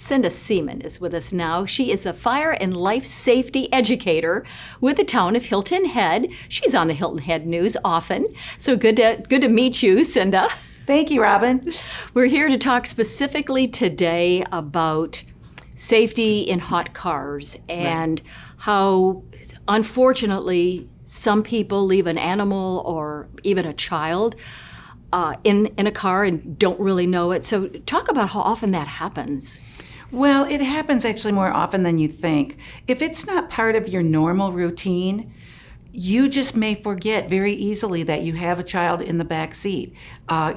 Cinda Seamon is with us now. She is a fire and life safety educator with the town of Hilton Head. She's on the Hilton Head News often. So good to meet you, Cinda. Thank you, Robyn. We're here to talk specifically today about safety in hot cars and how, unfortunately, some people leave an animal or even a child in a car and don't really know it. So talk about how often that happens. Well, it happens actually more often than you think. If it's not part of your normal routine, you just may forget very easily that you have a child in the back seat.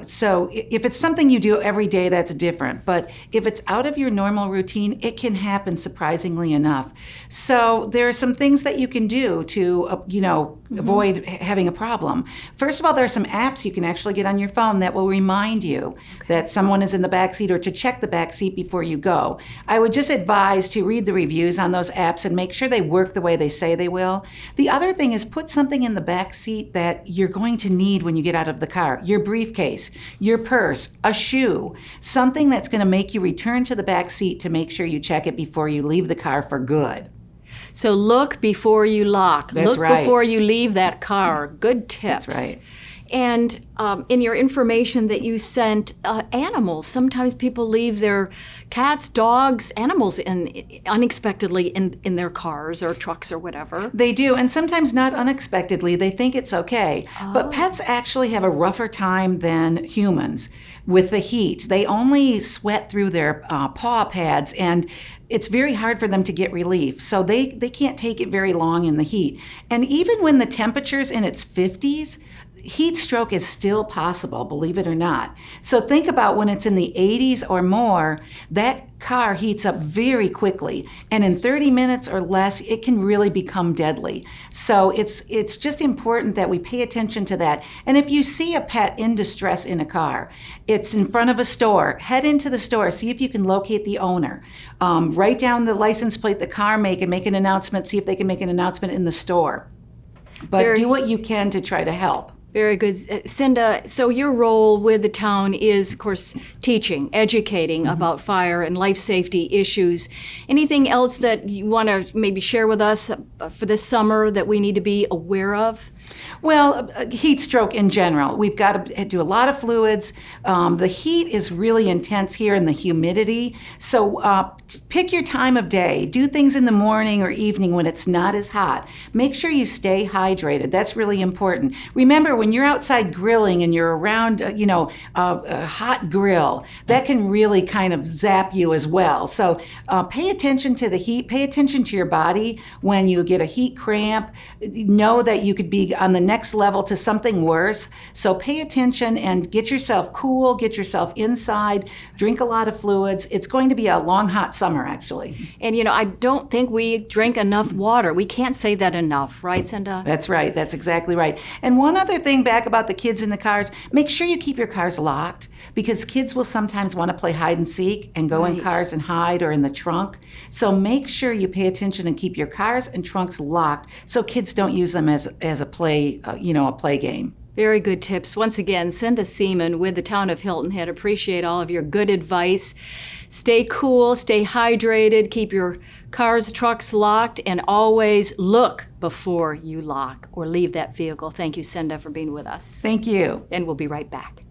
So if it's something you do every day, that's different. But if it's out of your normal routine, it can happen surprisingly enough. So there are some things that you can do to, avoid having a problem. First of all, there are some apps you can actually get on your phone that will remind you that someone is in the back seat or to check the back seat before you go. I would just advise to read the reviews on those apps and make sure they work the way they say they will. The other thing is put something in the back seat that you're going to need when you get out of the car. Your briefcase, your purse, a shoe, something that's going to make you return to the back seat to make sure you check it before you leave the car for good. So look before you lock. That's look right. Before you leave that car. Good tips. That's right. And in your information that you sent, animals. Sometimes people leave their cats, dogs, animals unexpectedly in their cars or trucks or whatever. They do, and sometimes not unexpectedly. They think it's okay. But pets actually have a rougher time than humans with the heat. They only sweat through their paw pads, and it's very hard for them to get relief. So they can't take it very long in the heat. And even when the temperature's in its 50s, heat stroke is still possible, believe it or not. So think about when it's in the 80s or more, that car heats up very quickly, and in 30 minutes or less, it can really become deadly. So it's just important that we pay attention to that. And if you see a pet in distress in a car, it's in front of a store, head into the store, see if you can locate the owner. Write down the license plate the car make and make an announcement, see if they can make an announcement in the store. But do what you can to try to help. Very good. Cinda, so your role with the town is, of course, teaching, educating about fire and life safety issues. Anything else that you want to maybe share with us for this summer that we need to be aware of? Well, heat stroke in general. We've got to do a lot of fluids. The heat is really intense here and the humidity. So pick your time of day. Do things in the morning or evening when it's not as hot. Make sure you stay hydrated. That's really important. Remember, when you're outside grilling and you're around, a hot grill, that can really kind of zap you as well. So pay attention to the heat. Pay attention to your body. When you get a heat cramp, know that you could be on the next level to something worse. So pay attention and get yourself cool, get yourself inside, drink a lot of fluids. It's going to be a long, hot summer, actually. And, I don't think we drink enough water. We can't say that enough, right, Cinda? That's right. That's exactly right. And one other thing back about the kids in the cars, make sure you keep your cars locked, because kids will sometimes want to play hide and seek and go in cars and hide or in the trunk. So make sure you pay attention and keep your cars and trunks locked so kids don't use them as a play game. Very good tips. Once again, Cinda Seamon with the town of Hilton Head. Appreciate all of your good advice. Stay cool, stay hydrated, keep your cars, trucks locked, and always look before you lock or leave that vehicle. Thank you, Cinda, for being with us. Thank you. And we'll be right back.